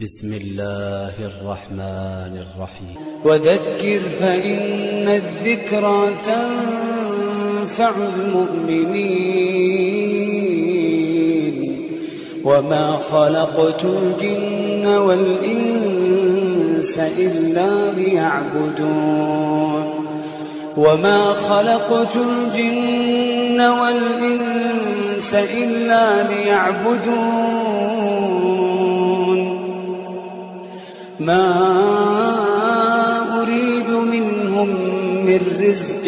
بسم الله الرحمن الرحيم وذكر فإن الذكرى تنفع المؤمنين وما خلقت الجن والإنس إلا ليعبدون وما خلقت الجن والإنس إلا ليعبدون ما أريد منهم من رزق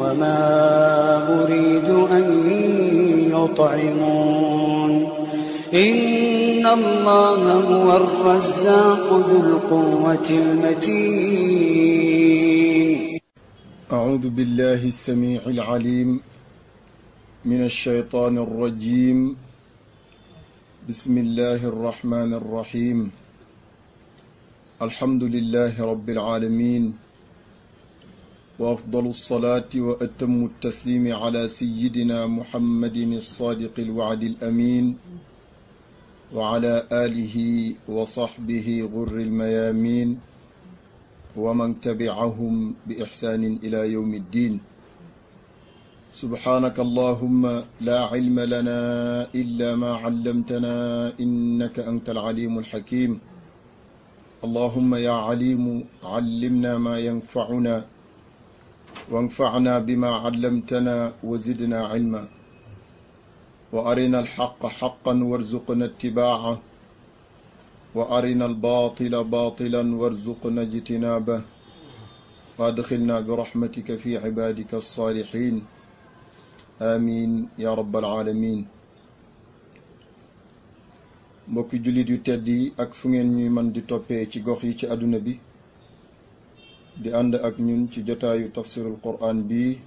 وما أريد أن يطعمون إن الله هو الرزاق ذو القوة المتين. أعوذ بالله السميع العليم من الشيطان الرجيم. بسم الله الرحمن الرحيم. الحمد لله رب العالمين، وأفضل الصلاة وأتم التسليم على سيدنا محمد الصادق الوعد الأمين وعلى آله وصحبه غر الميامين ومن تبعهم بإحسان إلى يوم الدين. سبحانك اللهم لا علم لنا إلا ما علمتنا إنك أنت العليم الحكيم. اللهم يا عليم علمنا ما ينفعنا وانفعنا بما علمتنا وزدنا علما وأرنا الحق حقا وارزقنا اتباعه وأرنا الباطل باطلا وارزقنا اجتنابه وادخلنا برحمتك في عبادك الصالحين آمين يا رب العالمين. mbokki jullit yu tedd yi ak fu ngeen ñuy man di toppee ci gox yi ci àdduna bi di ànd ak ñun ci jotaayu tafsirul qur'an bi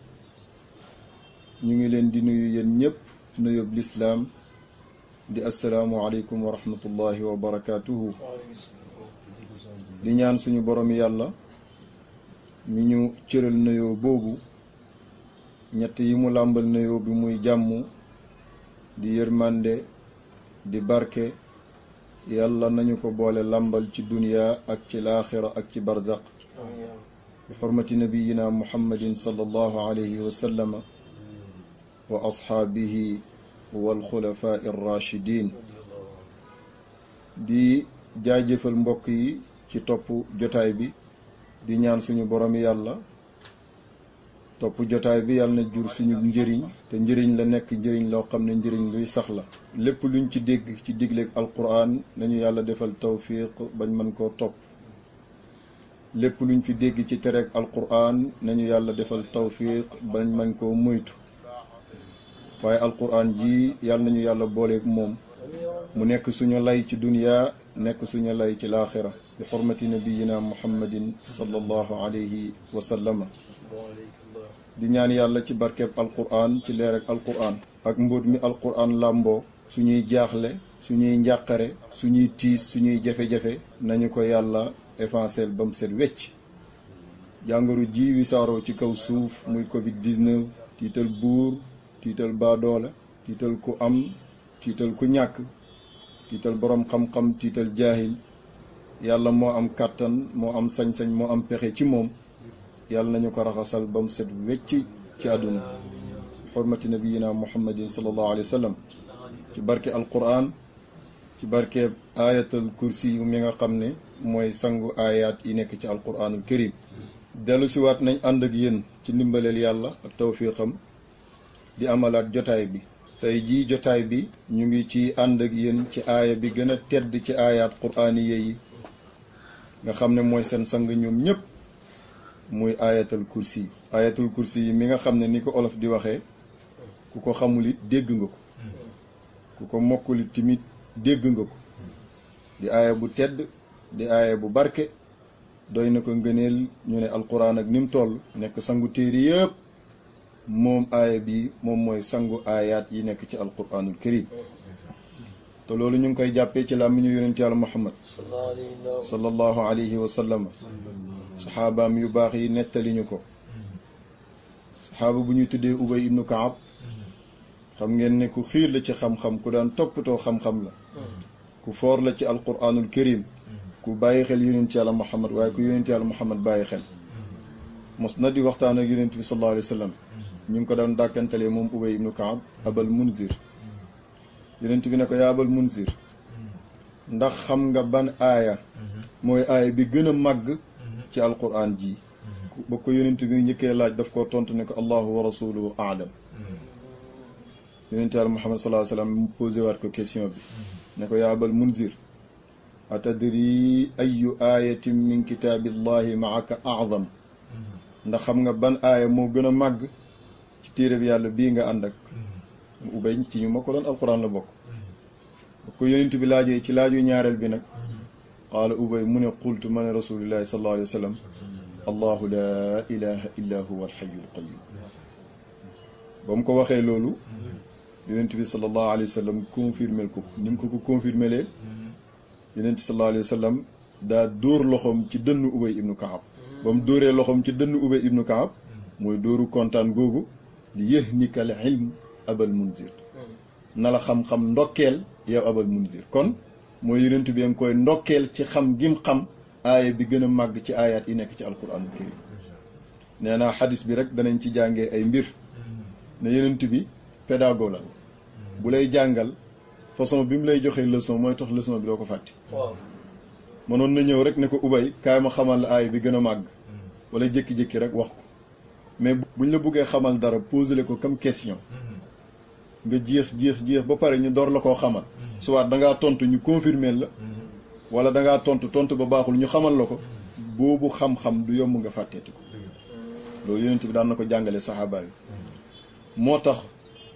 ñu ngi leen di nuyu yéen ñëpp nuyób lislaam di assalaamu aleykum wa rahmatullahi wa barakatuhu. di ñaan suñu borom yàlla mi ñu cëral nuyoo boobu ñett yi mu làmbal nuyoo bi muy jàmm di yërmande di barke yàlla nañu ko boole làmbal ci duniya ak ci laaxira ak ci barzaq bi xurmati nabiyina muhammadin sallallahu alayhi wa sallama wa ashaabihi wal xulafaa irrachidin. di jaajëfal mbokk yi ci topp jotaay bi di ñaan suñu borom yàlla topp jotaay bi yàlla na jur suñu njëriñ te njëriñ la nekk njëriñ loo xam ne njëriñ luy sax la. lépp luñ ci dégg ci digleeg alquran nañu yàlla defal tawfiq bañ mën koo topp. lépp luñ fi dégg ci tereeg alquran nañu yàlla defal tawfiq bañ mën koo moytu. waaye alquran ji yàlla nañu yàlla booleeg moom mu nekk suñu lay ci duniya nekk suñu lay ci laaxira bi xurmati nabiyina muhammadin sallallahu alayhi wa sallama. di ñaan yàlla ci barkeeb alquran ci leer ak alquran ak mbóot mi alquran làmboo suñuy jaaxle suñuy njàqare suñuy tiis suñuy jafe-jafe nañu ko yàlla effacer ba mu set wecc. jàngoro ji wisaaroo ci kaw suuf muy covid-19 tiital buur tiital baadoola tiital ku am tiital ku ñàkk tiital boroom xam-xam tiital jaahil yàlla moo am kàttan moo am sañ-sañ moo am pexe ci moom yàlla nañu ko raxasal ba mu set wecc ci àdduna xurmati nabiyina muhammadin sallallahu alayhi wa sallam. ci barke alquran ci barke ayatul kursi yu mi nga xam ne mooy sangu ayat yi nekk ci alquranul karim. dellu si waat nañ ànd ak yéen ci ndimbaleel yàlla ak tawfiqam di amalaat jotaay bi. tey jii jotaay bi ñu ngi ci ànd ak yéen ci aaya bi gën a tedd ci ayat quraaniye yi nga xam ne mooy seen sang ñoom ñëpp muy ayatul kursi. ayatul kursi yi mi nga xam ne ni ko olof di waxee ku ko xamul it dégg nga ko ku ko mokkul it tamit dégg nga ko. di aaya bu tedd di aaya bu barke doy na ko ngëneel ñu ne alquran ak ni mu toll nekk sangu téere yëpp moom aaya bi moom mooy sangu aayaat yi nekk ci alquranul karim. te loolu ñu ngi koy jàppee ci làmmiñu yonent yàlla muhammad sallallahu alayhi wa sallam. saxaabaam yu baax yi nettali ñu ko. saxaaba bu ñuy tuddee ubay ibnu kaab xam ngeen ne ku xiir la ci xam-xam ku daan toppatoo xam-xam la ku foor la ci alquranul karim ku bàyyi xel yonent yàlla Muhammad waaye ku yonent yàlla Muhammad bàyyi xel mos na di waxtaan ak yonent bi sallallahu alayhi wa sallam ñu ngi ko daan dàkkantalee moom Ubay ibnu Kaab abal munzir yonent bi ne ko yaa abal munzir ndax xam nga ban aaya mooy aaya bi gën a màgg ci alquran ji ba ko yonent bi njëkkee laaj daf koo tontu ne ko allahu wa rasuluhu aalam yonent yàlla Muhammad sallallahu alayhi wa sallam mu posé waat ko question bi ne ko yaa abal munzir atadri ayu ayatin min kitaabillahi maaka aadam ndax xam nga ban aaya moo gën a màgg ci téere bi yàlla bii nga ànd ak Ubay ci ñu mokkaloon alquran la bokk ba ko yonent bi laajee ci laaju ñaareel bi nag qaala Ubay mu ne qultu ma ne rasulillahi sallallahu alayhi wa sallam allahu laa ilaha illa huwa alxayyul qayyum ba mu ko waxee loolu yonent bi sallallahu alayhi wa sallam confirmel ko ni mu ko confirmelee yonent sallallahu alayhi wa sallam daa dóor loxoom ci dënnu Ubay ibnu Kaab ba mu dóoree loxoom ci dënnu Ubay ibnu Kaab mooy dóoru kontaan googu li yahnika al ilm abal munzir na la xam-xam ndokkeel yow abal munzir kon mooy yonent bi nga koy ndokkeel ci xam gim xam aaya bi gën a màgg ci aayaat yi nekk ci alquranul karim nee naa xadis bi rek danañ ci jàngee ay mbir ne yonent bi pédagogue la bu lay jàngal façon bi mu lay joxee leçon mooy tax leçon bi doo ko fàtte mënoon na ñëw rek ne ko Ubay kaay ma xamal la aaya bi gën a màgg wala jékki-jékki rek wax ko mais buñ la buggee xamal dara posé ko comme question nga jeex ba pare ñu door la koo xamal soit dangaa tontu ñu confirmer la wala dangaa tontu ba baaxul ñu xamal la ko boobu xam-xam du yomb nga fàtteeti ko loolu yonent bi daan na ko jàngale saxaaba yi moo tax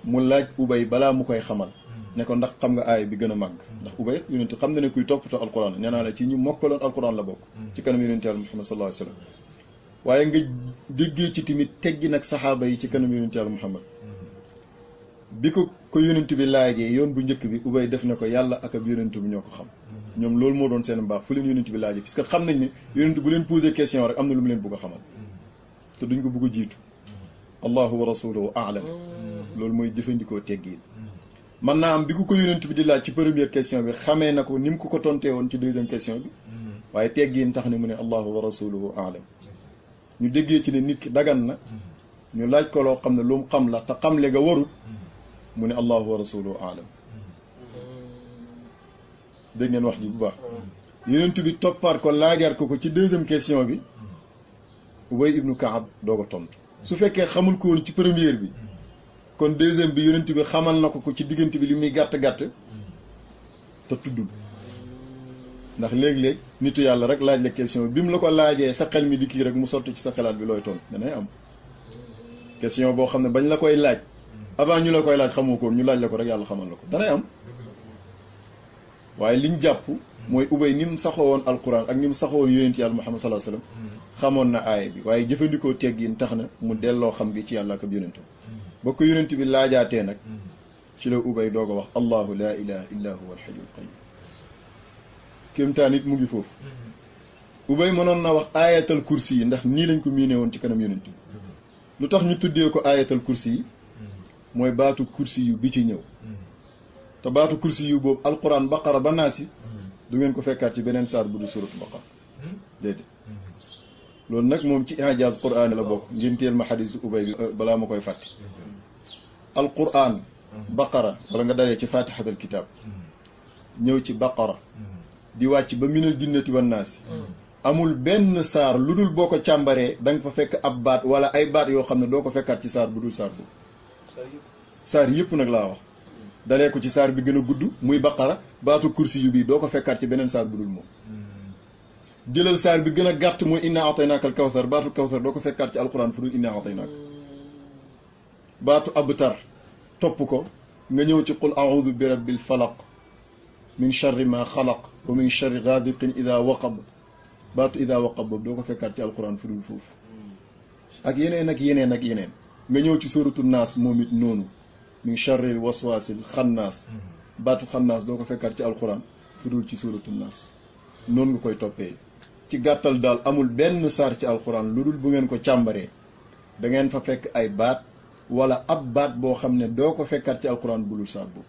mu laaj Ubay balaa mu koy xamal ne ko ndax xam nga aaya bi gën a màgg ndax Ubay yonent xam na ne kuy toppatoo alquran nee naa la ci ñu mokkaloon alquran la bokk ci kanam yonent yàlla Muhammad sallallahu alayhi wa sallam waaye nga déggee ci tamit teggi nag saxaaba yi ci kanam yonent yàlla Muhammad bi ko yonent bi laajee yoon bu njëkk bi Ubay def na ko yàlla ak ab yonent bi ñoo ko xam ñoom loolu moo doon seen mbaax fu leen yonent bi laajee parce que xam nañ ne yonent bu leen posé question rek am na lu mu leen bëgg a xamal te duñ ko bëgg a jiitu allahu wa rasuluhu aalam loolu mooy jëfandikoo teggiin man naa am bi ko yonent bi di laaj ci première question bi xamee na ko ni mu ko tontee woon ci deuxième question bi waaye teggiin tax ne mu ne allahu wa rasuluhu aalam ñu déggee ci ne nit ki dagan na ñu laaj ko loo xam ne lu mu xam la te xamle nga warut mu ne allahu wa rasuluhu aalam dégg ngeen wax ji bu baax yonent bi toppaat ko laajaat ko ci deuxième question bi Ubay ibnu Kaab doo ko tontu su fekkee xamul ko woon ci première bi kon deuxième bi yonent bi xamal na ko ci diggante bi li muy gàtt-gàtt te tuddul ndax léeg-léeg nitu yàlla rek laaj la question bi mu la ko laajee sa xel mi di kii rek mu sotti ci sa xelaat bi looy tontu danay am question boo xam ne bañ la koy laaj avant ñu la koy laaj xamoo ko ñu laaj la ko rek yàlla xamal la ko danay am waaye liñ jàpp mooy Ubay ni mu saxoo woon alquran ak ni mu saxoo woon yonent yàlla Muhammad sallallahu alayhi wasallam xamoon na aaya bi waaye jëfandikoo teggin tax na mu delloo xam gi ci yàlla ak yonentu ba ko yonent bi laajaatee nag ci la Ubay doog a wax allahu laa ilaha illa huwa alhayyul qayyum kéemtaan it mu ngi foofu Ubay mënoon na wax ayatal kursi yi ndax nii lañ ko miinee woon ci kanam yonent bi lu tax ñu tuddee ko ayatal kursi yi mooy baatu kursi yu bi ci ñëw te baatu kursi yu boobu alquran baqara ba naasi du ngeen ko fekkaat ci beneen saar bu du suratu baqara déedéet loolu nag moom ci ijaaz quraan la bokk ngeen teel ma xadisu Ubay bi balaa ma koy fàtte alquran baqara wala nga dalee ci fatihatul kitab ñëw ci baqara di wàcc ba minal jinnati wan naasi amul benn saar lu dul boo ko càmbaree da nga fa fekk ab baat wala ay baat yoo xam ne doo ko fekkaat ci saar bu dul saar boobu saar yëpp nag laa wax dalee ko ci saar bi gën a gudd muy baqara baatu kursi yu bii doo ko fekkaat ci beneen saar bu dul moom jëlal saar bi gën a gàtt muy inna ataynaaka al kawsar baatu kawsar doo ko fekkaat ci alquran fu dul inna ataynaaka baatu abtar topp ko nga ñëw ci qul a'udhu bi rabbil falaq min charri ma xalaq wa min charri gaadiqin ida waqab baatu ida waqab boobu doo ko fekkaat ci alquran fu dul foofu ak yeneen ak yeneen ak yeneen nga ñëw ci suratu naas moom it noonu min charril waswaasil xannaas baatu xannaas doo ko fekkaat ci alquran fu dul ci suratu naas noonu nga koy toppee ci gàttal daal amul benn saar ci alquran lu dul bu ngeen ko càmbaree da ngeen fa fekk ay baat wala ab baat boo xam ne doo ko fekkaat ci alquran bu dul saar boobu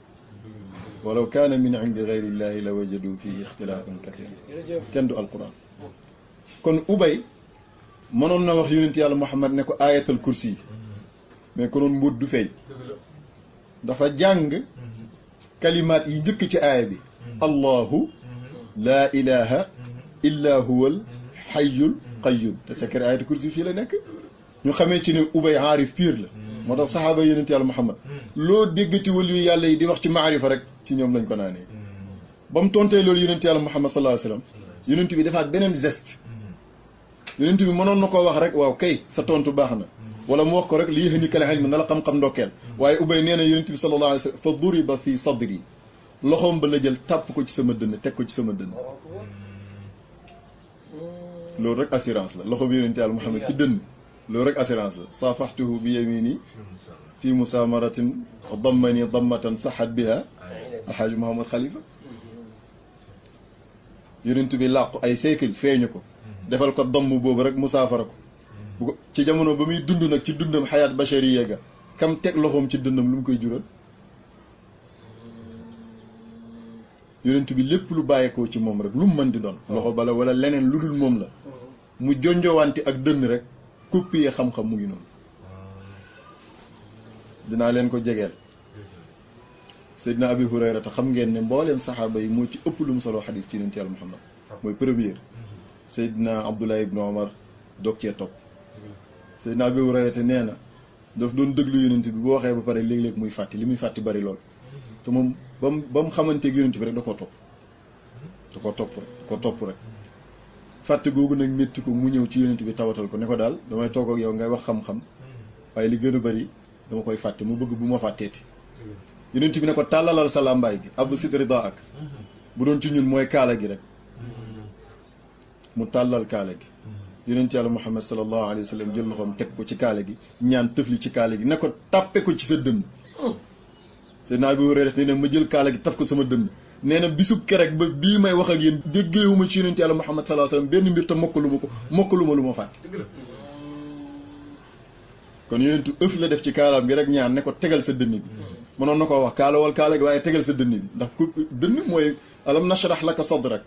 walaw kaana min indi gayri llahi la wajadu fihi ixtilaafan kathiran kenn du alquran kon ubay mënoon na wax yonent yàlla Muhammad ne ko ayatal kursi yi mais konoon mbóot du feeñ dafa jàng kalimaat yi njëkk ci aaya bi allahu laa ilaha illa huwal xayyul qayyum te secret ayatal kursi fii la nekk ñu xamee ci ne ubay aarif pire la moo tax saxaaba yonent yàlla Muhammad loo déggati wali yu yàlla yi di wax ci maarifa rek ci ñoom lañ ko naanee ba mu tontee loolu yonent yàlla Muhammad sallallahu alayhi wa sallam yonent bi defaat beneen geste yonent bi mënoon na koo wax rek waaw kay sa tontu baax na wala mu wax ko rek li yéexani kal ilm na la xam-xam ndokkeel waaye ubay nee na yonent bi sallallahu alayhi wa sallam fa duriba fi sadri loxoom ba la jël tàpp ko ci sama dënn teg ko ci sama dënn loolu rek assurance la loxo bi yonent yàlla Muhammad ci dënn loolu rek assurance la saafaxtuhu bi yamini fi musamaratin dammani dammatan saxat biha alxaaji Muhammad Khalifa yonent bi làqu ay siècle feeñu ko defal ko damm boobu rek musaafara ko ci jamono ba muy dund nag ci dundam xayaat bachariya ga kam teg loxoom ci dundam lu mu koy jural yonent bi lépp lu bàyyeekoo ci moom rek lu mu mën di doon loxo bala wala leneen lu dul moom la mu jonjowante ak dënn rek copier xam-xam mu ngi noonu dinaa leen ko jegeel Seydina Abi Hurayra te xam ngeen ne mbooleem saxaaba yi moo ci ëpp lu mu soloo xadis ci yonent yàlla Muhammad mooy première Seydina Abdullah ibn Omar doog cee topp Seydina Abi Hurayra te nee na daf doon déglu yonent bi boo waxee ba pare léeg-léeg muy fàtti li muy fàtti bari lool te moom ba mu xamanteeg yonent bi rek da koo topp rek fàtte googu nag métti ko mu ñëw ci yonent bi tawatal ko ne ko daal damay toog ak yow ngay wax xam-xam waaye li gën a bari dama koy fàtte mu bëgg bu ma fàtteeti yonent bi ne ko tàllalal sa làmbaay gi ab sitri daa ak bu doon ci ñun mooy kaala gi rek mu tàllal kaala gi yonent yàlla Muhammad sallallahu alayhi wa sallam jël loxoom teg ko ci kaala gi ñaan tëfli ci kaala gi ne ko tàppe ko ci sa dënn Seydina Abu Hurayra nee na ma jël kaala gi taf ko sama dënn nee na bisub kerek ba bii may wax ak yéen déggeewuma ci yonent yàlla Muhammad sallallahu alayhi wa sallam benn mbir te mokkaluma lu ma fàtte kon yonentu ëf la def ci kaalaam gi rek ñaan ne ko tegal sa dënn bi mënoon na koo wax kaalawal kaala gi waaye tegal sa dënn bi ndax ku dënn mooy alam nashrah laka sadrak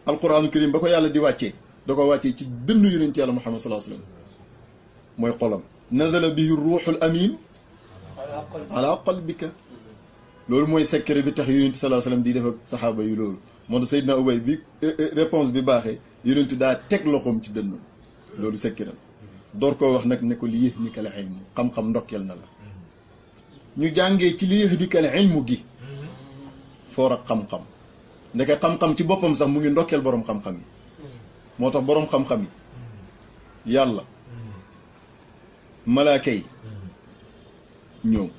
alquraanu karim ba ko yàlla di wàccee da ko wàccee ci dënn yonent yàlla Muhammad sallallahu alayhi wa sallam mooy xolam nazala bihi ruuxul amin ala qalbika loolu mooy secret bi tax yonent sallallahu alayhi wa sallam di def ak saxaaba yi loolu moo tax Seydina Ubay bi réponse bi baaxee yonent daa teg loxoom ci dënnam loolu secret door koo wax nag ne ko li yahnika al ilmu xam-xam ndokkeel na la ñu jàngee ci li yahnika al ilmu gi foor ak xam-xam ndeke xam-xam ci boppam sax mu ngi ndokkeel boroom xam-xam yi moo tax boroom xam-xam yi yàlla malaaka yi ñoom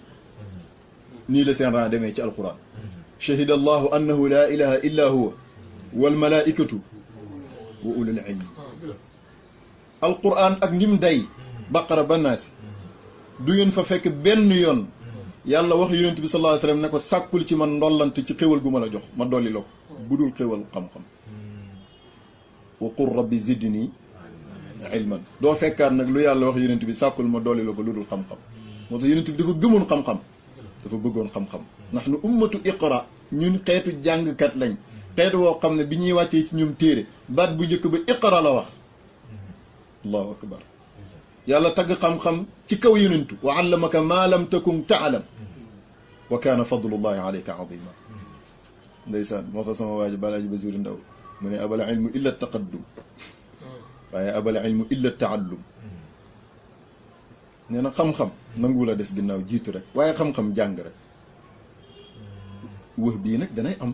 nii la seen ran demee ci alquran shahida allahu annahu laa ilaha illa huwa wal malaikatu wa ulul ilmi alquran ak ndim day baqara ba naasi du ngeen fa fekk benn yoon yàlla wax yonent bi sallallahu alayhi wasallam ne ko sàkkul ci man ndollant ci xéwal gu ma la jox ma dolli la ko budul xéwal xam-xam wa qul rabbi zidni ilman doo fekkaat nag lu yàlla wax yonent bi sàkkul ma dolli la ko lu dul xam-xam moo tax yonent bi dafa gëmoon xam-xam dafa bëggoon xam-xam ndax nu ummatu iqra ñun xeetu jàngkat lañ xeetu woo xam ne bi ñuy wàccee ci ñoom téere baat bu njëkk ba iqra la wax allahu akbar yàlla tagg xam-xam ci kaw yonentu wa allamaka ma lam takun taalam wa kaana fadlullahi alayka azima ndeysaan moo tax sama waa ji balaaji Basiru Ndaw mu ne abal ilmu illa taqaddum waaye abal ilmu illa taallum nee na xam-xam nangu la des ginnaaw jiitu rek waaye xam-xam jàng rek wëx bii nag danay am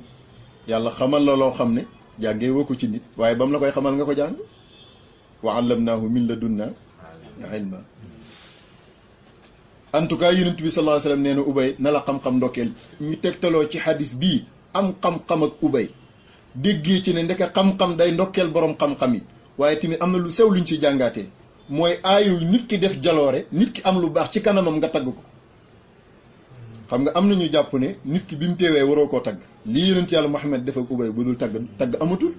yàlla xamal la loo xam ne jàngee woo ko ci nit waaye ba mu la koy xamal nga ko jàng wa allamnaahu min ladunna ilma en tout cas yonent bi sallallahu alayhi wa sallam nee na ubay na la xam-xam ndokkeel ñu tegtaloo ci xadis bii am xam-xam ak ubay déggee ci ne ndeke xam-xam day ndokkeel borom xam-xam yi waaye tamit am na lu sew luñ ci jàngaatee mooy aayul nit ki def jaloore nit ki am lu baax ci kanamam nga tagg ko xam nga am nañu jàpp ne nit ki bi mu teewee waroo koo tagg lii yonent yàlla Muhammad def ak ubay bu dul tagg amatul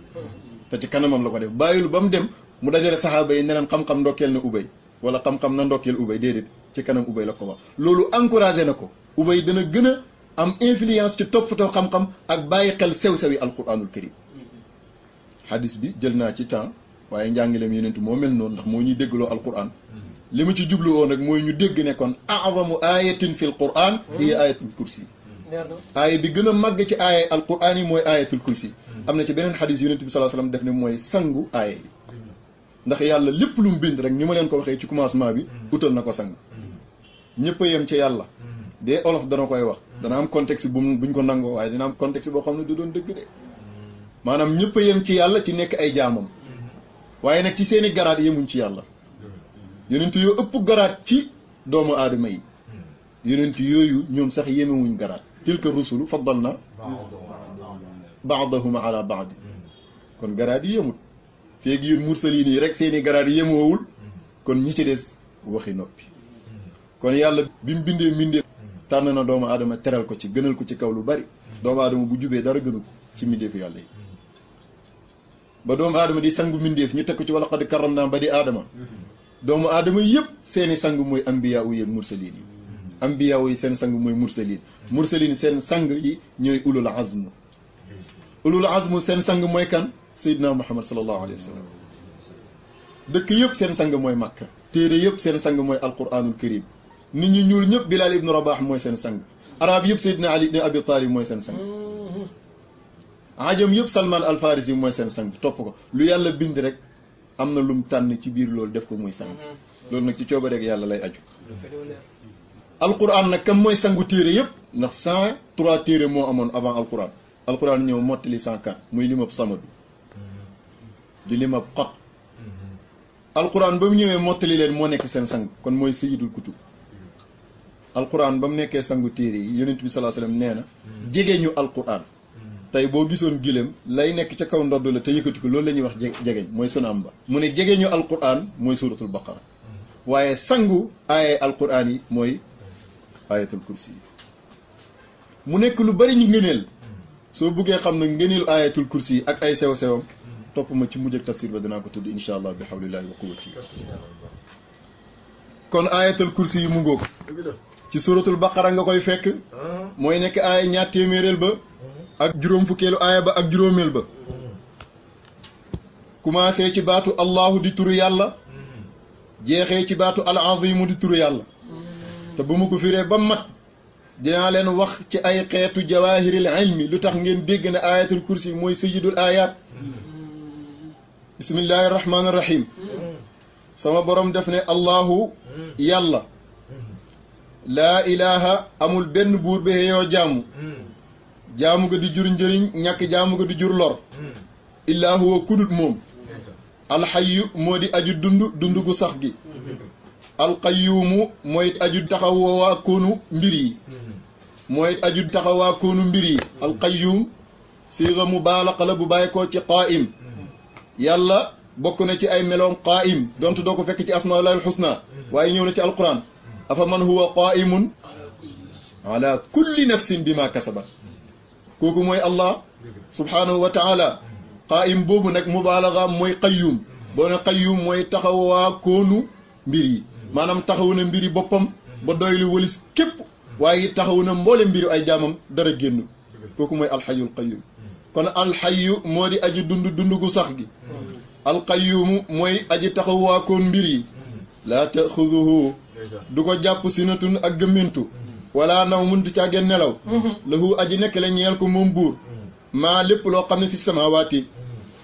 te ci kanamam la ko def bàyyil ba mu dem mu dajale saxaaba yi ne leen xam-xam ndokkeel na ubay wala xam-xam na ndokkeel ubay déedéet ci kanam ubay la ko wax loolu encouragé na ko ubay dana gën a am influence ci toppatoo xam-xam ak bàyyi xel sew-sewi alquranul karim hadis bi jël naa ci temps waaye njàngaleem yenentu moo mel noonu ndax moo ñuy déggloo alquran li ma ci jublu woon rek mooy ñu dégg ne kon a'zamu ayatin fi alquran hiya ayatul kursi aaya bi gën a màgg ci aaya alquran yi mooy ayatul kursi am na ci beneen xadis yonent bi sallallahu alayhi wasallam def ne mooy sangu aaya yi ndax yàlla lépp lu mu bind rek ni ma leen ko waxee ci commencement bi utal na ko sang ñëpp a yem ci yàlla de olof dana koy wax dana am contexte buñ ko nangoo waaye dina am contexte boo xam ne du doon dëgg de maanaam ñëpp a yem ci yàlla ci nekk ay jaamam waaye nag ci seeni garaat yemuñ ci yàlla yonent yoo ëpp garaat ci doomu aadama yi yonent yooyu ñoom sax yemewuñ garaat tilka rusulu faddalna baadahum ala baad kon garaat yi yemut feegi yéen mursaliin yi rek seeni garaat yi yemoowul kon ñi ci des waxi noppi kon yàlla bi mu bindee mbindee tànn na doomu aadama teral ko ci gënal ko ci kaw lu bari doomu aadama bu jubee dara gënu ko ci mbindeefu yàlla yi ba doomu aadama di sangu mbindeef ñu teg ko ci wala qad karramnaa ba di aadama doomu aadama yëpp seeni sang mooy ambiyaa yi ak mursaliin yi ambiyaa yi seen sang mooy mursaliin seen sang yi ñooy ulul azm seen sang mooy kan Seydina Muhammad sallallahu alayhi wa sallam dëkk yëpp seen sang mooy Makka téere yëpp seen sang mooy alquranul karim nit ñi ñuul ñëpp Bilal ibnu Rabah mooy seen sang arab yëpp Seydina Ali ibn Abi Talib mooy seen sang ajam yëpp Salman al Farisi mooy seen sang topp ko lu yàlla bind rek am na lum tànn ci biir loolu def ko muy sang loolu nag ci coobareeg yàlla lay aju alquran nag kam mooy sangu téere yëpp ndax 103 téere moo amoon avant alquran ñëw mottali 104 muy limab samadu di limab xot alquran ba mu ñëwee mottali leen moo nekk seen sang kon mooy sayyidul kutub alquran ba mu nekkee sangu téere yi yonent bi sallallahu alayhi wasallam nee na jege ñu alquran tey boo gisoon gileem lay nekk ca kaw ndodd la te yëkkati ko loolu la ñuy wax jegeñ mooy sunaam ba mu ne jege ñu alquran mooy suratul baqara waaye sangu aaya alquran yi mooy ayatul kursi yi mu nekk lu bari ñu ngëneel soo buggee xam ne ngëneelu ayatul kursi yi ak ay sew-sewam topp ma ci mujj ak tafsir ba danaa ko tudd insha allah bi hawlillahi wa quwwati kon ayatul kursi yi mu ngóog ci suratul baqara nga koy fekk mooy nekk aaya ñaar téeméereel ba ak juróom fukkeelu aaya ba ak juróomeel ba commencé ci baatu allahu di turu yàlla jeexee ci baatu al azimu di turu yàlla te bu ma ko firee ba mat dinaa leen wax ci ay xeetu jawahiril ilmi lu tax ngeen dégg ne ayatul kursi mooy sayyidul ayat bismillahi rahmaani rahim sama borom def ne allahu yàlla laa ilaha amul benn buur bi yoo jaamu jaamu ga di jur njëriñ ñàkk jaamu ga di jur lor illaa huwa kudut moom alxayyu moo di aju dund gu sax gi alqayyuumu mooy aju taxawaa koonu mbir yi mooy aju taxawaa koonu mbir yi alqayyuum siiga mubaalaqa la bu bàyyi ko ci qaa'im yàlla bokk na ci ay meloom qaa'im donte doo ko fekk ci asmaa'ullahil husna waaye ñëw na ci alquran afa man huwa qaa'imun ala kulli nafsin bima kasabat kooku mooy allah subhanahu wa taala qaa'im boobu nag mubaalaga mooy qayyuum boo ne qayyuum mooy taxawaa koonu mbir yi maanaam taxaw na mbiri boppam ba doylu wëlis képp waaye taxaw na mboole mbiru ay jaamam dara génn kooku mooy alxayyul qayyuum kon alxayyu moo di aji dund gu sax gi alqayyuumu mooy aji taxawaa koon mbir yi laa taxuduhu du ko jàpp sinatun ak gëmmentu wala naw muntu caageen nelaw lahu aji nekk la ñeel ko moom buur maa lépp loo xam ne fi samaawaati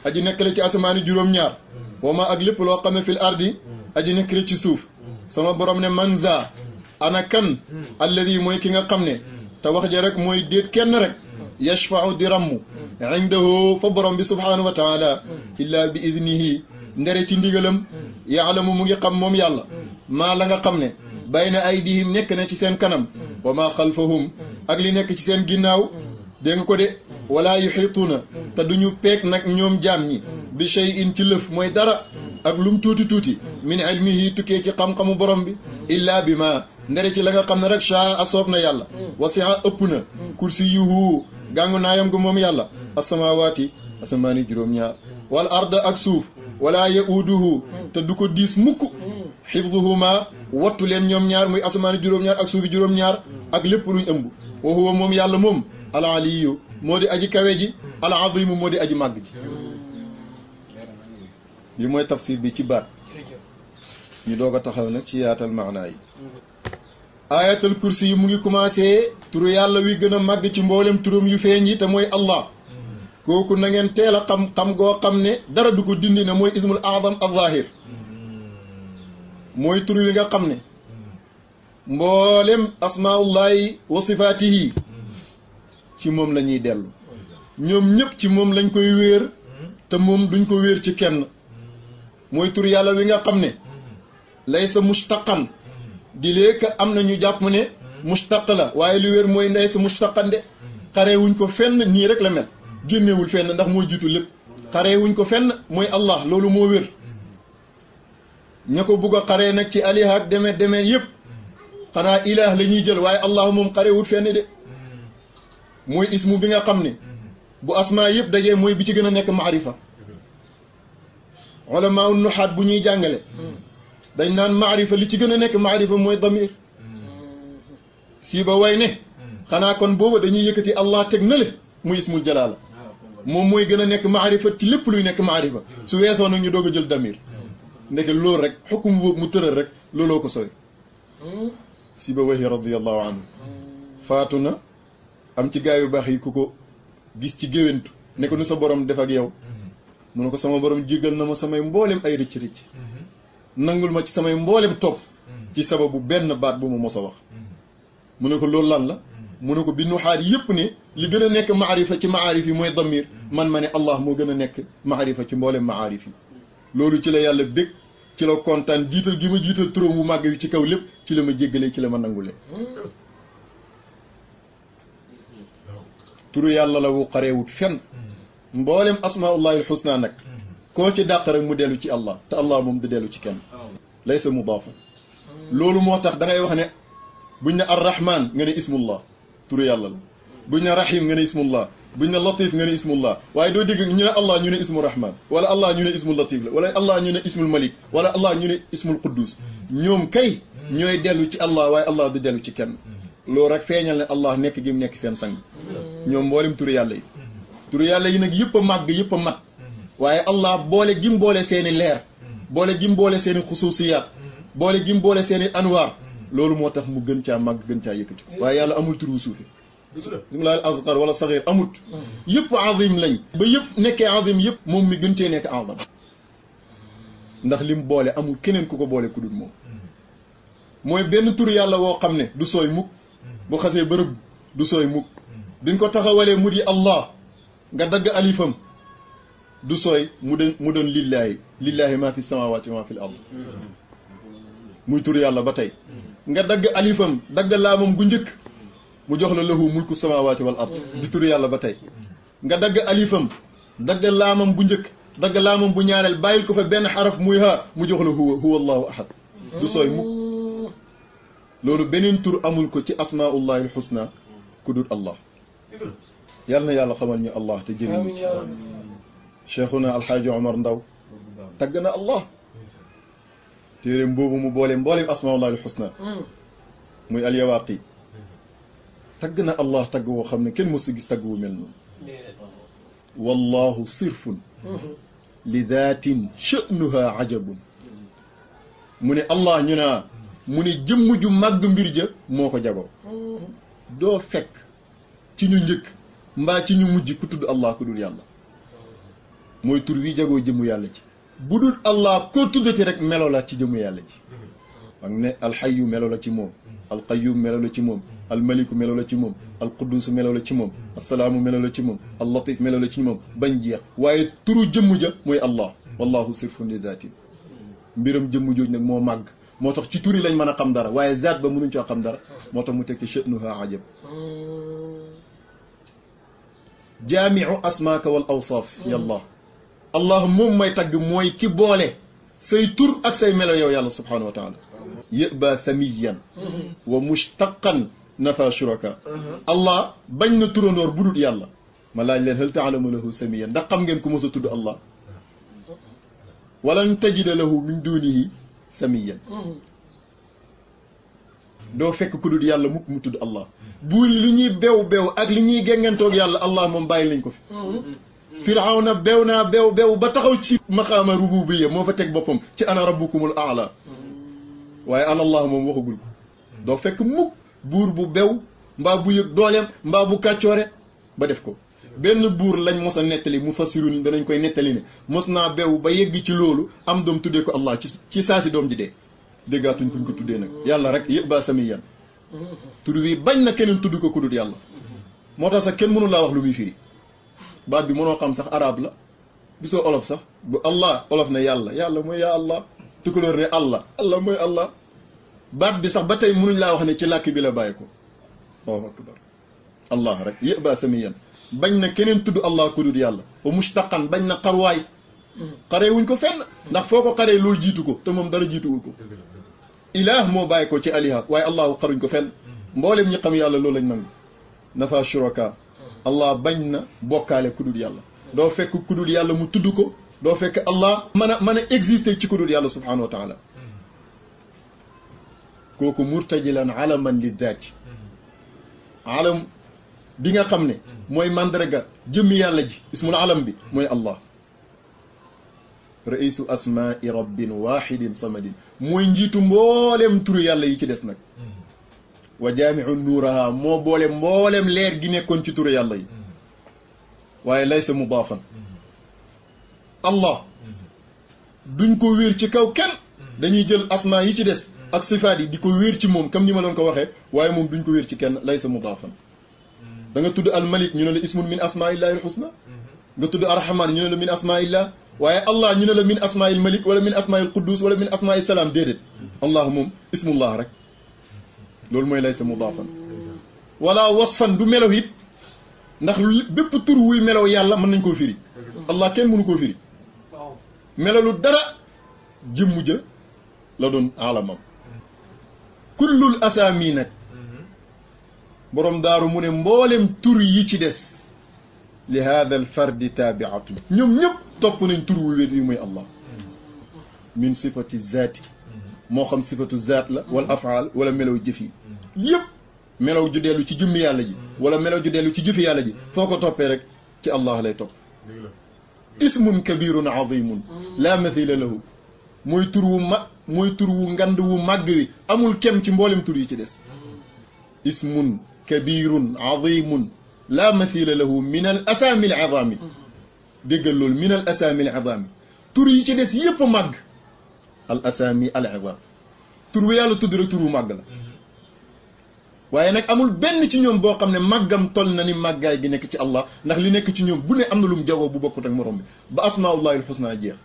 aji nekk la ci asamaani juróom-ñaar wa ma ak lépp loo xam ne fil ardi aji nekk la ci suuf sama borom ne manza ana kan alladi mooy ki nga xam ne te wax ja rek mooy déet kenn rek yashfau di ramm indahu fa borom bi subhanahu wa taala illa bi idnihi ndere ci ndigalam yaalamu mu ngi xam moom yàlla maa la nga xam ne bayna aydihim nekk na ci seen kanam wa maa xalfahum ak li nekk ci seen ginnaaw dégg nga ko de wala yuxiituuna te duñu peeg nag ñoom jaam ñi bi shay'in ci lëf mooy dara ak lum tuuti min ilmihi tukkee ci xam-xamu borom bi illa bi ma ndere ci la nga xam ne rek shaa a soob na yàlla wasi'a ëpp na kursiyuhu gàngu naayam gu moom yàlla asamawaati asamaani juróom-ñaar wal arda ak suuf wala yauduhu te du ko diis mukk xifduhuma wattu leen ñoom ñaar muy asamaani juróom-ñaar ak suufi juróom-ñaar ak lépp luñ ëmb wa huwa moom yàlla moom al aliyu moo di aji kawe ji al azimu moo di aji màgg ji li mooy tafsir bi ci baat ñu doog a taxaw nag ci yaatal maanaa yi ayatul kursi yi mu ngi commencé turu yàlla wi gën a màgg ci mboolem turam yu feeñ yi te mooy allah kooku na ngeen teel a xam goo xam ne dara du ko dindi ne mooy ismul azam al zahir mooy tur wi nga xam ne mboolem asmaullahi wa sifaatihi ci moom la ñuy dellu ñoom ñëpp ci moom lañ koy wéer te moom duñ ko wéer ci kenn mooy tur yàlla wi nga xam ne laysa mustaqan di léegi am na ñu jàpp ne mustaq la waaye lu wér mooy laysa mustaqan de xaree wuñ ko fenn nii rek la mel génnewul fenn ndax moo jiitu lépp xaree wuñ ko fenn mooy allah loolu moo wér ña ko bugg a xaree nag ci aliha ak demee yëpp xanaa ilaah la ñuy jël waaye allah moom xaree wut fenn de mooy ismu bi nga xam ne bu asmaa yëpp dajee mooy bi ci gën a nekk maarifa ulama u nuxaat bu ñuy jàngale dañ naan maarifa li ci gën a nekk maarifa mooy damir siiba way ne xanaa kon booba dañuy yëkkati allah teg na le muy ismul jalaala moom mooy gën a nekk maarifa ci lépp luy nekk maarifa su weesoo nag ñu doog a jël damir ndek loolu rek xukum boobu mu tëral rek looloo ko soy siiba way radiallahu anhu faatu na am ci gaa yu baax yi ku ko gis ci géwéntu ne ko nu sa borom def ak yow mu ne ko sama borom jéggal na ma samay mboolem ay rëcc-rëcc nangul ma ci samay mboolem topp ci sababu benn baat bu ma mos a wax mu ne ko loolu lan la mu ne ko bi nuxaat yëpp ne li gën a nekk maarifa ci maarif yi mooy damir man ma ne allah moo gën a nekk maarifa ci mboolem maarif yi loolu ci la yàlla bég ci la kontaan jiital gi ma jiital turam bu màgg yu ci kaw lépp ci la ma jéggalee ci la ma nangulee turu yàlla la wu xareewut fenn mboolem asmaullahi alxusna nag koo ci dàq rek mu dellu ci allah te allah moom du dellu ci kenn laysa mudaafan loolu moo tax da ngay wax ne buñ ne arrahman nga ne ismullah turu yàlla la buñ ne rahim nga ne ismullah buñ ne latif nga ne ismullah waaye doo dégg ñu ne allah ñu ne ismu rahman wala allah ñu ne ismul latif la wala allah ñu ne ismul malik wala allah ñu ne ismul quddus ñoom kay ñooy dellu ci allah waaye allah du dellu ci kenn loolu rek feeñal ne allah nekk gi mu nekk seen sang ñoom mboolem turu yàlla yi turu yàlla yi nag yëpp a màgg yëpp a mat waaye allah boole gi mu boole seeni leer boole gi mu boole seeni xusuusiyaat boole gi mu boole seeni anwaar loolu moo tax mu gën caa màgg gën caa yëkkati waaye yàlla amul turu suufi bismillahi al asgar wala saxir amut yëpp azim lañ ba yëpp nekkee azim yëpp moom mi gën cee nekk azam ndax lim boole amul keneen ku ko boole ku dul moom mooy benn turu yàlla woo xam ne du sooy mukk bu xasee bërëb du sooy mukk biñ ko taxawalee mu di allah nga dagg alifam du sooy mu doon lillaahi maa fi samaawaati wa maa fi l ard muy tur yàlla ba tey nga dagg alifam dagg laamam gu njëkk mu jox la lahu mulku samaawaati wal ard di tur yàlla ba tey nga dagg alifam dagg laamam bu njëkk dagg laamam bu ñaareel bàyyil ko fa benn xaraf muy ha mu jox la huwa allahu ahad du sooy mukk loolu beneen tur amul ko ci asmaullahi alxusna ku dul allah yàlla na yàlla xamal ñu allah te jëriñu ci cheikhuna alxaaji omar ndaw tagg na allah téeréem boobu mu boole mbooleem asmaullahi alxusna muy alyawaaqi tagg na allah tagg woo xam ne kenn mosu gis tagg wu mel noonu wallahu sirfun li daatin sha'nuha ajabun mu ne allah ñu naa mu ne jëmm ju màgg mbir ja moo ko jagoo doo fekk ci ñu njëkk mbaa ci ñu mujj ku tudd allah ku dul yàlla mooy tur wi jagoo jëmmu yàlla ci bu dul allah koo tuddati rek melo la ci jëmmu yàlla ci ak ne alxayu melo la ci moom alqayum melo la ci moom almaliku melo la ci moom alquddus melo la ci moom assalaamu melo la ci moom allatif melo la ci moom bañ jeex waaye turu jëmm ja mooy allah wallahu sirfun li daatin mbiram jëmm jooj nag moo màgg moo tax ci turi lañ mën a xam dara waaye zaat ba mënuñ coo xam dara moo tax mu teg ci sha'nuha ajab jaamiu asmaaka wal awsaaf yàlla allah moom may tagg mooy ki boole say tur ak say melo yow yàlla subhanahu wa taala yëba samiyan wa mushtaqan nafa shuraka allah bañ na turandoor bu dul yàlla ma laaj leen hal taalamu lahu samiyan ndax xam ngeen ku mos a tudd allah walan tajida lahu min dunihi samiyan doo fekk ku dul yàlla mukk mu tudd allah buur yi li ñuy bew ak li ñuy géngantoog yàlla allah moom bàyyi lañ ko fi firawna bew naa bew ba taxaw ci maqaama rububiyya moo fa teg boppam ci ana rabbukumul aala waaye ana allah moom waxagul ko doo fekk mukk buur bu bew mbaa bu yëg dooleem mbaa bu kàccoore ba def ko benn buur lañ mos a nettali mu fassirun danañ koy nettali ne mos naa bew ba yegg ci loolu am doom tuddee ko allah ci saa si doom ji dee déggaatuñ kuñ ko tuddee nag yàlla rek yëpp baa samiyan tur wi bañ na keneen tudd ko ku dul yàlla moo tax sax kenn mënu laa wax lu muy firi baat bi mënoo xam sax arab la gisoo olof sax bu allah olof ne yàlla mooy yaa allah tukulóor ne allah mooy allah baat bi sax ba tey mënuñ laa wax ne ci làkk bi la bàyyi ko allahu akbar allah rek yëpp baa samiyan bañ na keneen tudd allah ku dul yàlla wa mushtaqan bañ na xarwaay xaree wuñ ko fenn ndax foo ko xaree loolu jiitu ko te moom dara jiituwul ko ilaah moo bàyyi ko ci aliha waaye allahu xaruñ ko fenn mboolem ñi xam yàlla loolu lañ nangu nafa shuraka allah bañ na bokkaale ku dul yàlla doo fekk ku dul yàlla mu tudd ko doo fekk allah mën a exister ci ku dul yàlla subhanahu wa taala kooku murtajilan alaman li daati alam bi nga xam ne mooy mandarga jëmmi yàlla ji ismul alam bi mooy allah raisu asmaai rabbin wahidin samadin mooy njiitu mboolem turu yàlla yi ci des nag wa jaamiu nuuraha moo boole mboolem leer gi nekkoon ci turu yàlla yi waaye laysa mudaafan allah duñ ko wéer ci kaw kenn dañuy jël asmaa yi ci des ak sifaat yi di ko wéer ci moom comme ni ma doon ko waxee waaye moom duñ ko wéer ci kenn laysa mudaafan da nga tudd al malik ñu ne la ismun min asmaillahi al husna nga tudd arrahman ñu ne la min asmaillah waaye allah ñu ne la min asmail malik wala min asmail quddus wala min asmail salaam déedéet allah moom ismullah rek loolu mooy laysa mudaafan wala wasfan du melaw it ndax bépp tur wuy melaw yàlla mën nañ koo firi allah kenn mënu koo firi melalu dara jëmmu ja la doon alamam kullul asaami nag borom daaru mu ne mboolem tur yi ci des li hada al fardi taabiatun ñoom ñëpp topp nañ tur wu wéet yi muy allah min sifati zaati moo xam sifatu zaat la wala afaal wala melaw jëf yi yëpp melaw ju dellu ci jëmmi yàlla ji wala melaw ju dellu ci jëfi yàlla ji foo ko toppee rek ci allah lay topp ismun kabirun azimun la mathila lahu mooy tur wu ngand wu màgg wi amul kem ci mboolem tur yi ci des ismun kabirun azimun la mathila lahu min al asaami al azami déggal loolu min al asaami al azami tur yi ci des yëpp a màgg al asaami al azam tur wu yàlla tudd rek tur wu màgg la waaye nag amul benn ci ñoom boo xam ne màggam toll na ni màggaay gi nekk ci allah ndax li nekk ci ñoom bu ne am na lu mu jagoo bu bokkut ak morom bi ba asmaullahi al husna jeex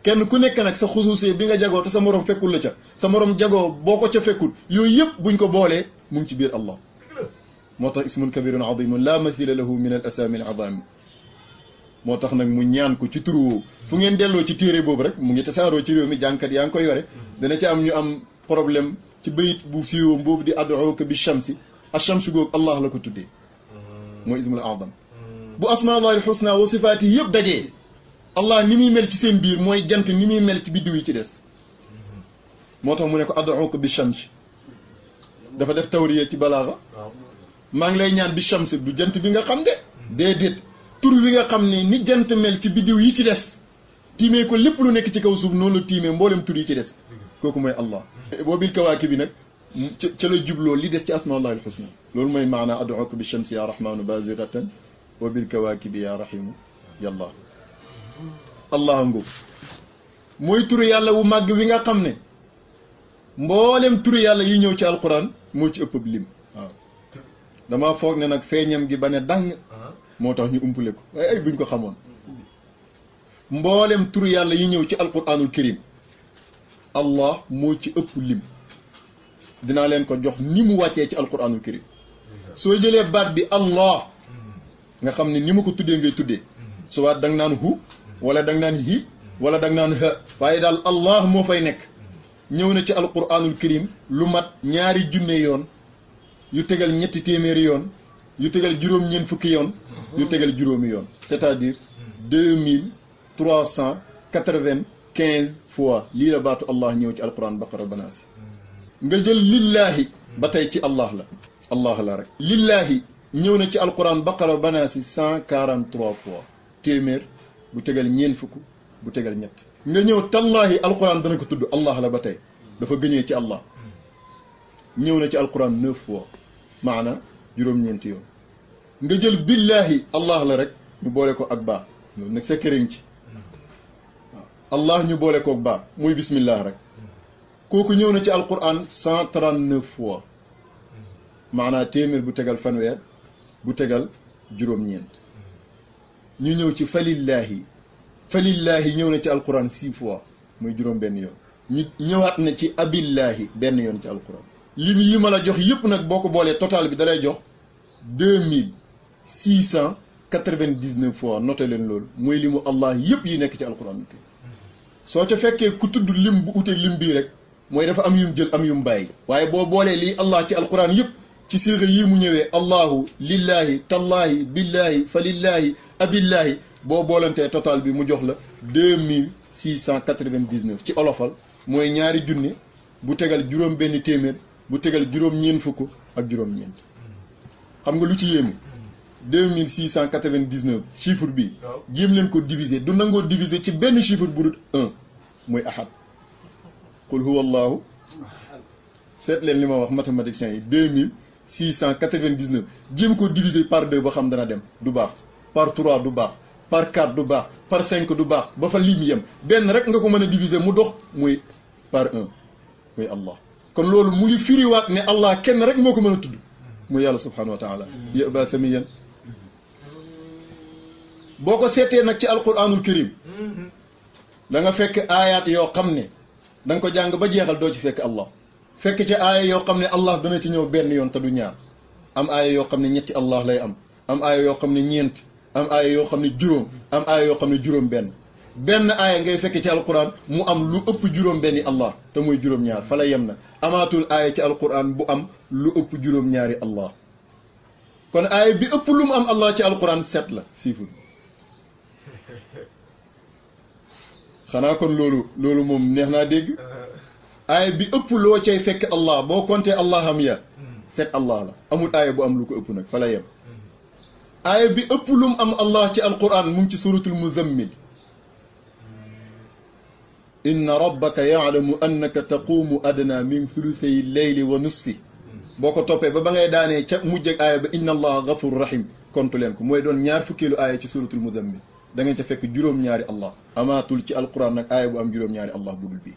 kenn ku nekk nag sa xusuusee bi nga jagoo te sa morom fekkul la ca sa morom jagoo boo ko ca fekkul yooyu yëpp buñ ko boolee mu ngi ci biir allah moo tax ismun kabirun azimun la mathila lahu min al asaami al azami moo tax nag mu ñaan ko ci turu woowu fu ngeen delloo ci téere boobu rek mu ngi tasaaroo ci réew mi jàngkat yaa ngi koy yore dana ci am ñu am problème ci bayit bu siiwoo boobu di ad'uka bi shamsi ash-shamsu googu allah la ko tuddee mooy ismul azam bu asmaullahi al husna wa sifaati yëpp dajee allah ni muy mel ci seen biir mooy jant ni muy mel ci biddiw yi ci des moo tax mu ne ko ad'uka bi shamsi dafa def tawriya ci balaaxa maa ngi lay ñaan bi shamsi du jant bi nga xam de déedéet tur wi nga xam ne ni jant mel ci biddiw yi ci des tiimee ko lépp lu nekk ci kaw suuf noonu la tiimee mboolem tur yi ci des kooku mooy allah boo bil kawaaki bi nag ca la jubloo li des ci asmaullahi al husna loolu mooy maanaa ad'uka bi shamsi ya rahmanu bazigatan wa bil kawaakibi ya rahimu yàlla allah ngóob mooy turu yàlla wu màgg wi nga xam ne mboolem turu yàlla yi ñëw ci alquran moo ci ëpp lim waaw dama foog ne nag feeñam gi ba ne dang moo tax ñu umpule ko waaye ay buñ ko xamoon mboolem turu yàlla yi ñëw ci alquranul karim allah moo ci ëpp lim dinaa leen ko jox ni mu wàccee ci alquranul karim soo jëlee baat bi allah nga xam ne ni ma ko tuddee ngay tuddee soit da nga naan hu wala da nga naan hi wala da nga naan ha waaye daal allah moo fay nekk ñëw na ci alquranul karim lu mat 2 junne yoon yu tegal 3 téeméeri yoon yu tegal juróom-ñeent fukki yoon yu tegal juróomi yoon c'est-à-dire 2395 fois lii la baatu allah ñëw ci alquran baqara banaasi nga jël lillahi ba tey ci allah la rek lillahi ñëw na ci alquran baqara banaasi 143 fois téeméer bu tegal ñeen fukk bu tegal ñett nga ñëw tallaahi alquran dana ko tudd allah la ba tey dafa gëñee ci allah ñëw na ci alquran 9 fois maana juróom-ñeenti yoon nga jël billaahi allah la rek ñu boole ko ak baa loolu nag sa këriñ ci waaw allah ñu boole ko ak baa muy bismillah rek kooku ñëw na ci alquran 139 fois maanaa téeméer bu tegal fanweer bu tegal juróom-ñeent ñu ñëw ci falillaahi ñëw na ci alquran 6 fois muy juróom benn yoon ñu ñëwaat na ci abillaahi benn yoon ci alquran lim yi ma la jox yëpp nag boo ko boolee total bi dalay jox 2699 fois noté leen loolu mooy limu allah yëpp yi nekk ci alquran soo ca fekkee ku tudd lim bu uteeg lim bii rek mooy dafa am yum jël am yum bàyyi waaye boo boolee lii allah ci alquran yëpp ci séexa yii mu ñëwee allahu lillahi tallaahi billaahi falillaahi abillaahi boo boolantee total bi mu jox la 2699 ci olofal mooy ñaari junne bu tegal juróom benn téeméer bu tegal juróom-ñeent fukk ak juróom-ñeent xam nga lu ci yéeme 2699 chiffre bi jéem leen ko diviser du nangoo diviser ci benn chiffre bu dul 1 mooy ahad qul huwa allahu seet leen li ma wax mathématiciens yi 2699 jéem ko diviser par 2 ba xam dana dem du baax par 3 du baax par 4 du baax par 5 du baax ba fa lim yem benn rek nga ko mën a diviser mu dox muy par 1 muy allah kon loolu mu ngi firiwaat ne allah kenn rek moo ko mën a tudd muy yàlla subhanahu wa taala yaba samiyan boo ko seetee nag ci alquranul karim da nga fekk aayaat yoo xam ne da nga ko jàng ba jeexal doo ci fekk allah fekk ci aaya yoo xam ne allah dana ci ñëw benn yoon te du ñaar am aaya yoo xam ne ñetti allah lay am aaya yoo xam ne ñeent am aaya yoo xam ne juróom am aaya yoo xam ne juróom benn aaya ngay fekk ci alquran mu am lu ëpp juróom benni allah te muy juróom-ñaar fa la yem na amaatul aaya ci alquran bu am lu ëpp juróom-ñaari allah kon aaya bi ëpp lu mu am allah ci alquran 7 la siiful xanaa kon loolu moom neex naa dégg aaya bi ëpp loo cay fekk allah boo compté allah am ya 7 allah la amul aaya bu am lu ko ëpp nag fa la yem aaya bi ëpp lu mu am allah ci alquran mu ngi ci suratul muzammil inna rabbaka yaalamu annaka taquumu adna min thuluthay leyli wa nusfi boo ko toppee ba ngay daanee ca mujj ak aaya ba inna allaha gafur rahim kontu leen ko mooy doon ñaar fukkeelu aaya ci suratul muzammil da ngeen ca fekk juróom-ñaari allah amaatul ci alquran nag aaya bu am juróom-ñaari allah budul bii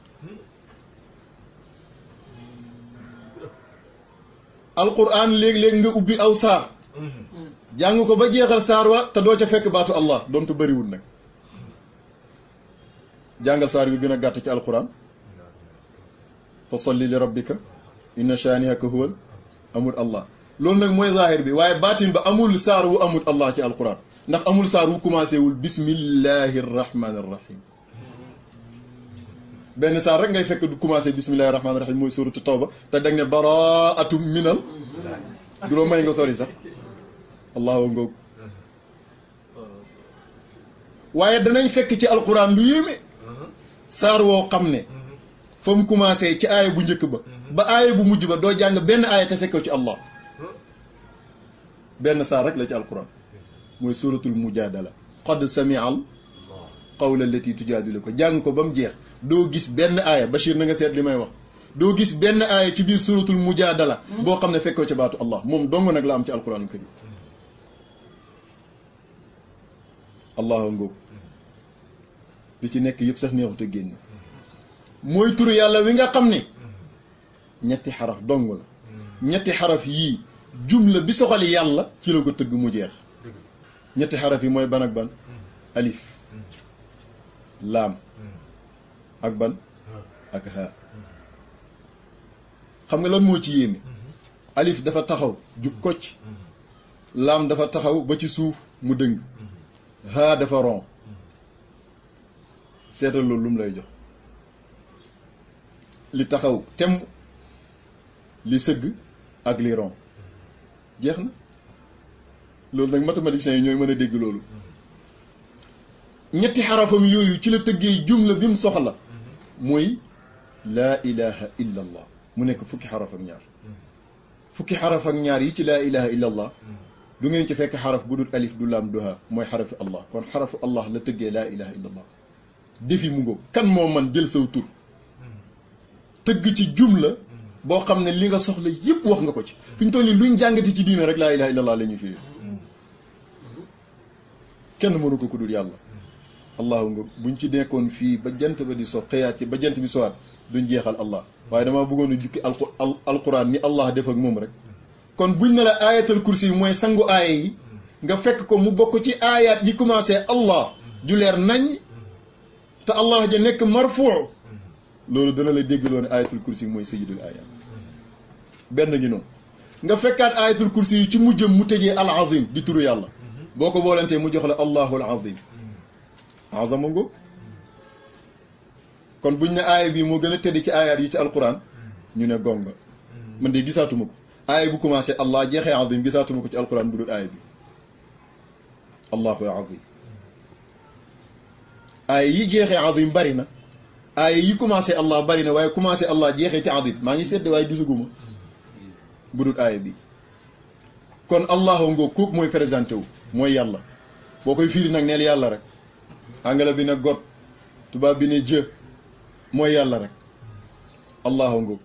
alquran léeg-léeg nga ubbi aw saar jàng ko ba jeexal saar wa te doo ca fekk baatu allah doonte bëriwul nag jàngal saar bi gën a gàtt ci alquran fa salli li rabbika inna shaanihaka huwal amul allah loolu nag mooy zahir bi waaye baatin ba amul saar wu amul allah ci alquran ndax amul saar wu commencé wul bismillahi rahmani rahim benn saar rek ngay fekk du commencé bismillahi rahmani rahim mooy suratu tawba te dag ne baraatum minal du loo may nga sori sax allahu ngoog waaye danañ fekk ci alquran lu yéeme saar woo xam ne fa mu commencé ci aaya bu njëkk ba aaya bu mujj ba doo jàng benn aaya te fekkoo ci allah benn saar rek la ci alquran mooy suratul mujadala qad samia al qawla allati tujaadilu ko jàng ko ba mu jeex doo gis benn aaya Bachir na nga seet li may wax doo gis benn aaya ci biir suratul mujadala boo xam ne fekkoo ci baatu allah moom dong nag la am ci alquran karim allahu ngóob li ci nekk yëpp sax neexut a génn mooy turu yàlla wi nga xam ne ñetti xaraf dong la ñetti xaraf yii jumla bi soxali yàlla ci la ko tëgg mu jeex ñetti xaraf yi mooy ban ak ban alif laam ak ban ak haa xam nga lan moo ci yéeme alif dafa taxaw jub kocc laam dafa taxaw ba ci suuf mu dëng haa dafa ron seetal loolu lu mu lay jox li taxaw tem li sëgg ak li ron jeex na loolu nag mathématiciens yi ñooy mën a dégg loolu ñetti xarafam yooyu ci la tëggee jumla bi mu soxla mooy laa ilaha illa allah mu nekk fukki xaraf ak ñaar fukki xaraf ak ñaar yi ci laa ilaha illa allah du ngeen ci fekk xaraf bu dul alif du laam du haa mooy xarafi allah kon xarafu allah la tëggee laa ilaha illa allah defi mu ngóob kan moo man jël saw tur tëgg ci jumla boo xam ne li nga soxla yëpp wax nga ko ci fi ñu toll nii luñ jàngati ci diina rek laa ilaha illa allah la ñuy firi kenn mënu ko ku dul yàlla allahu nga buñ ci nekkoon fii ba jant ba di so xëyaat ci ba jant bi sowaat duñ jeexal allah waaye damaa bëggoon a jukki alquran ni allah def ak moom rek kon buñ ne la ayatal kursi yi mooy sangu aaya yi nga fekk ko mu bokk ci aayaat yi commencé allah ju leer nañ te allah ja nekk marfuu loolu dana la déggloo ne ayatul kursi yi mooy sayyidul ayat benn gi noonu nga fekkaat ayatul kursi yi ci mujjëm mu tëjee al azim di turu yàlla boo ko boolantee mu jox la allahu al azim azama ngo kon buñ ne aaya bii moo gën a tëdd ci aayaat yi ci alquran ñu ne gonga man de gisaatuma ko aaya bu commencé allah jeexee azim gisaatuma ko ci alquran bu dul aaya bi allahu azim aaya yi jeexee azim bari na aaya yi commencé allah bari na waaye commencé allah jeexee ci azim maa ngi sedd waaye gisuguma bu dul aaya bi kon allahu ngo kooku mooy présenté wu mooy yàlla boo koy firi nag neel yàlla rek angala bi ne God tubaab bi ne Dieu mooy yàlla rek allahu ngo